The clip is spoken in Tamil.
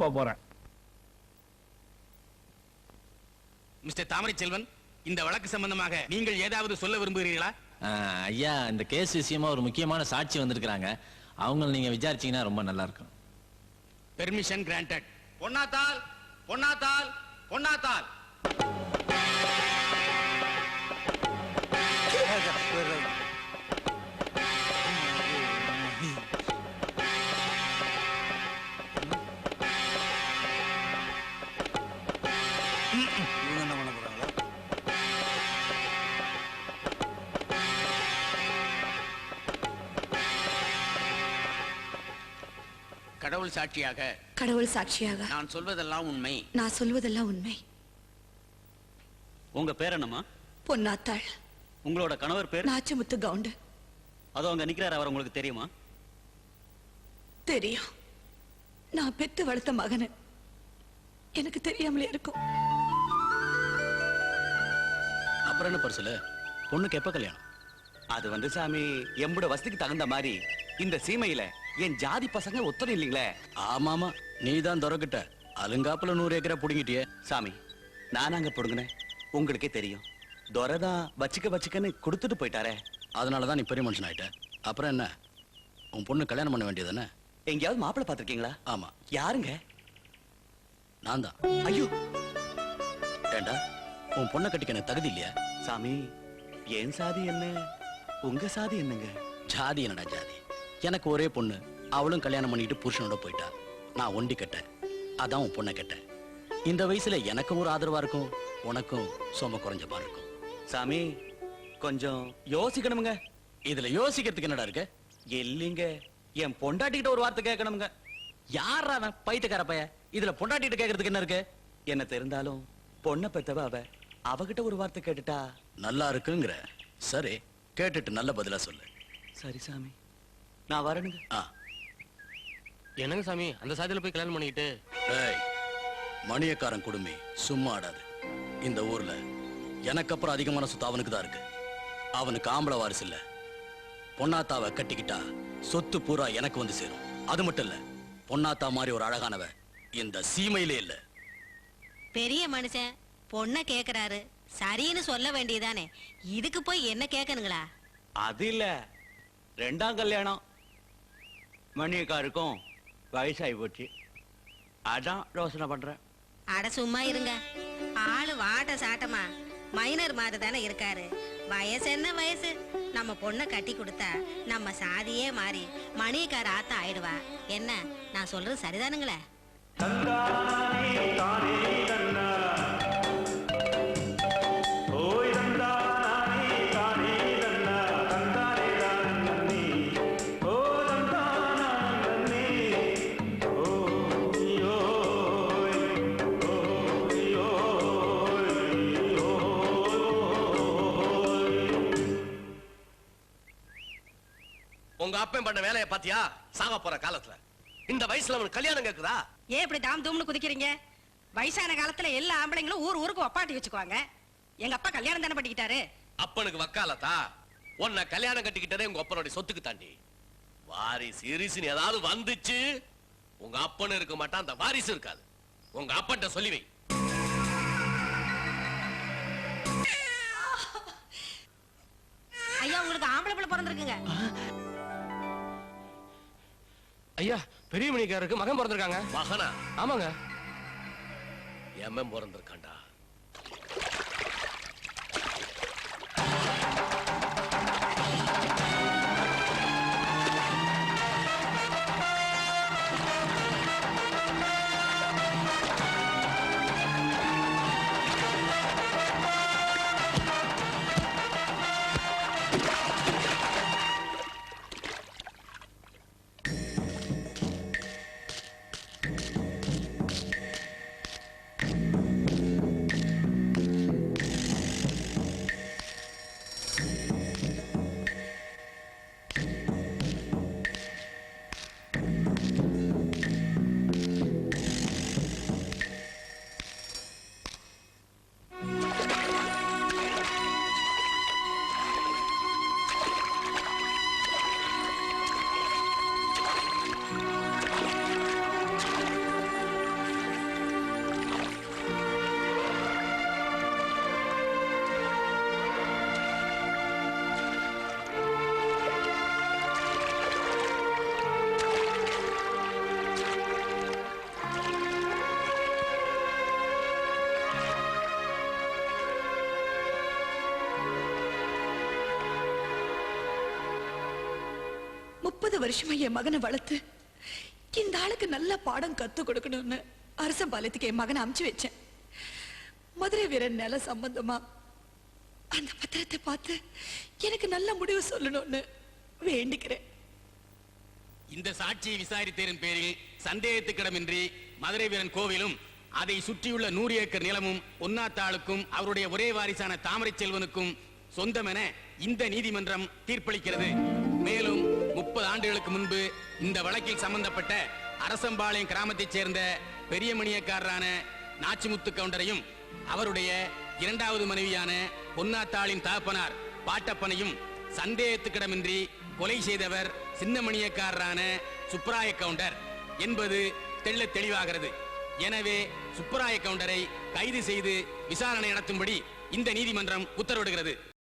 போக போறேன். மிஸ்டர் தாமரை செல்வன், இந்த வழக்கு சம்பந்தமாக நீங்கள் ஏதாவது சொல்ல விரும்புகிறீர்களா? ஐயா, இந்த கேஸ் விஷயமா ஒரு முக்கியமான சாட்சி வந்திருக்கிறாங்க. அவங்க நீங்க விசாரிச்சீங்கன்னா ரொம்ப நல்லா இருக்கும். Permission granted. பொன்னாத்தால் பொன்னாத்தால் பொன்னாத்தால். கடவுள் சாட்சியாக, கடவுள் சாட்சியாக நான் சொல்வதெல்லாம் உண்மை. நான் சொல்வதெல்லாம் உண்மை. உங்க பேர் என்னம்மா? பொன்னாத்தாள். உங்களோட கணவர் பேர்? நாச்சமுத்து கவுண்டு. அதோ அங்க நிக்கிறார், அவர் உங்களுக்கு தெரியுமா? தெரியும். நான் பெத்து வளர்த்த மகனு. எனக்கு தெரியாமலே இருக்கும். அப்புறம் என்ன பரிசுல? பொண்ணுக்கு எப்ப கல்யாணம்? அது வந்து சாமி, எம்புட வசதிக்கு தகுந்த மாதிரி இந்த சீமையில என் ஜாதி பசங்க ஒத்தனை இல்லீங்களே. ஆமாமா, நீதான் துறக்கிட்ட அலுங்காப்புல 100 ஏக்கரை புடுங்கிட்டியே. சாமி, நான் அங்க புடுங்கினேன், உங்களுக்கே தெரியும். துரைதான் வச்சுக்கன்னு கொடுத்துட்டு போயிட்டாரே. அதனாலதான் நீ பெரிய மனுஷன் ஆயிட்ட. அப்புறம் என்ன, உன் பொண்ணு கல்யாணம் பண்ண வேண்டியதானே? எங்கேயாவது மாப்பிள்ளை பாத்திருக்கீங்களா? ஆமா. யாருங்க? நான் தான். ஐயோ, ஏண்டா உன் பொண்ணை கட்டிக்க எனக்கு தகுதி இல்லையா? சாமி, என் சாதி என்ன, உங்க சாதி என்னங்க? ஜாதி என்னடா ஜாதி? எனக்கு ஒரே பொண்ணு, அவளும் கல்யாணம் பண்ணிட்டு புருஷனோட போயிட்டா. நான் ஒண்டி கட்டேன், அதான் உன் பொண்ணை கட்டேன். இந்த வயசுல எனக்கும் ஒரு ஆதரவா இருக்கும், உனக்கும் சோம குறைஞ்ச மாதிரி இருக்கும். சாமி, கொஞ்சம் யோசிக்கணுமுங்க. இதுல யோசிக்கிறதுக்கு என்னடா இருக்கு? இல்லீங்க, என் பொண்டாட்டிக்கிட்ட ஒரு வார்த்தை கேட்கணுமுங்க. யாரா அவன் பைத்தியக்கார பைய? இதுல பொண்டாட்டிட்டு கேட்கறதுக்கு என்ன இருக்கு? என்ன தெரிந்தாலும் பொண்ணை பெத்தவ அவ, அவகிட்ட ஒரு வார்த்தை கேட்டுட்டா நல்லா இருக்குங்கிற. சரி, கேட்டுட்டு நல்ல பதிலா சொல்லு. சரி சாமி, நான் வரணுங்க. என்னங்க சாமி, அந்த சாதியில போய் கல்யாணம் பண்ணிக்கிட்டு? டேய், மணியக்காரன் குடுமி சும்மா ஆடாது. இந்த ஊர்ல எனக்கு அப்புறம் அதிகமான சொத்து அவனுக்கு தான் இருக்கு. அவனுக்கு ஆம்பளை வாரிசு இல்ல. பொன்னாத்தாவை கட்டிக்கிட்டா சொத்து பூரா எனக்கு வந்து சேரும். அது மட்டும் இல்ல, பொன்னாத்தா மாதிரி ஒரு அழகானவ இந்த சீமையிலே இல்ல. பெரிய மனுஷன் பொண்ண கேக்குறாரு, சரின்னு சொல்ல வேண்டியதானே. இதுக்கு போய் என்ன கேட்கணுங்களா? அது இல்ல, 2ஆம் கல்யாணம். மணியக்காருக்கும் வயசாகி போச்சு, அதான் யோசனை பண்றேன். அட சும்மா இருங்க. ஆளு வாட்ட சாட்டமா மைனர் மாதிரி தானே இருக்காரு. வயசு என்ன வயசு? நம்ம பொண்ணை கட்டி கொடுத்தா நம்ம சாதியே மாறி மணியக்கார ஆத்தா ஆயிடுவா. என்ன நான் சொல்றது சரிதானுங்களே? உங்க அப்பன் பண்ண வேலையை பாத்தியா? சாக போற காலத்துல இந்த வயசுல அவனுக்கு கல்யாணம் கேக்குதா? ஏன் இப்படி தாம் தூம்னு குதிக்கிறீங்க? வயசான காலத்துல எல்லா ஆம்பளைங்களும் ஊருக்கு ஒப்பாட்டி வச்சுக்குவாங்க. எங்க அப்பா கல்யாணம் தானே பண்ணிக்கிட்டாரு. அப்பனுக்கு வக்காலத்தா? உன்னை கல்யாணம் கட்டிக்கிட்டதே உங்க அப்பனுடைய சொத்துக்கு தாண்டி. வாரிசு இரிசுன்னு ஏதாவது வந்துச்சு, உங்க அப்பனு இருக்க மாட்டான், அந்த வாரிசு இருக்காது. உங்க அப்பன்ட்ட சொல்லி வை. ஐயா, உங்களுக்கு ஆம்பளை பிள்ளை பிறந்திருக்குங்க. ஐயா, பெரிய மணிக்காருக்கு மகன் பிறந்திருக்காங்க. மகனா? ஆமாங்க. எம்மன் பிறந்திருக்காண்டா. வருஷமா என் மகனை வளர்த்து இந்த ஆளுக்கு நல்ல பாடம் கத்து கொடுக்கணும்னு அரசம்பாளையத்துக்கு என் மகனை அமுச்சு வச்சேன். மதுரை வீரன் நில சம்பந்தமா அந்த பத்திரத்தை பார்த்து எனக்கு நல்ல முடிவு சொல்லணும்னு வேண்டிக்கிறேன். இந்த சாட்சியை விசாரித்ததன் பேரில் சந்தேகத்துக்கிடமின்றி மதுரை வீரன் கோவிலும் அதை சுற்றியுள்ள 100 ஏக்கர் நிலமும் பொன்னாத்தாளுக்கும் அவருடைய ஒரே வாரிசான தாமரை செல்வனுக்கும் சொந்தமென இந்த நீதிமன்றம் தீர்ப்பளிக்கிறது. மேலும் 30 ஆண்டுகளுக்கு முன்பு இந்த வழக்கில் சம்பந்தப்பட்ட அரசம்பாளையம் கிராமத்தைச் சேர்ந்த பெரிய மணியக்காரரான நாச்சிமுத்து கவுண்டரையும் அவருடைய 2வது மனைவியான பொன்னாத்தாளின் தகப்பனார் பாட்டப்பனையும் சந்தேகத்துக்கிடமின்றி கொலை செய்தவர் சின்னமணியக்காரரான சுப்பராய கவுண்டர் என்பது தெள்ளத் தெளிவாகிறது. எனவே சுப்பராய கவுண்டரை கைது செய்து விசாரணை நடத்தும்படி இந்த நீதிமன்றம் உத்தரவிடுகிறது.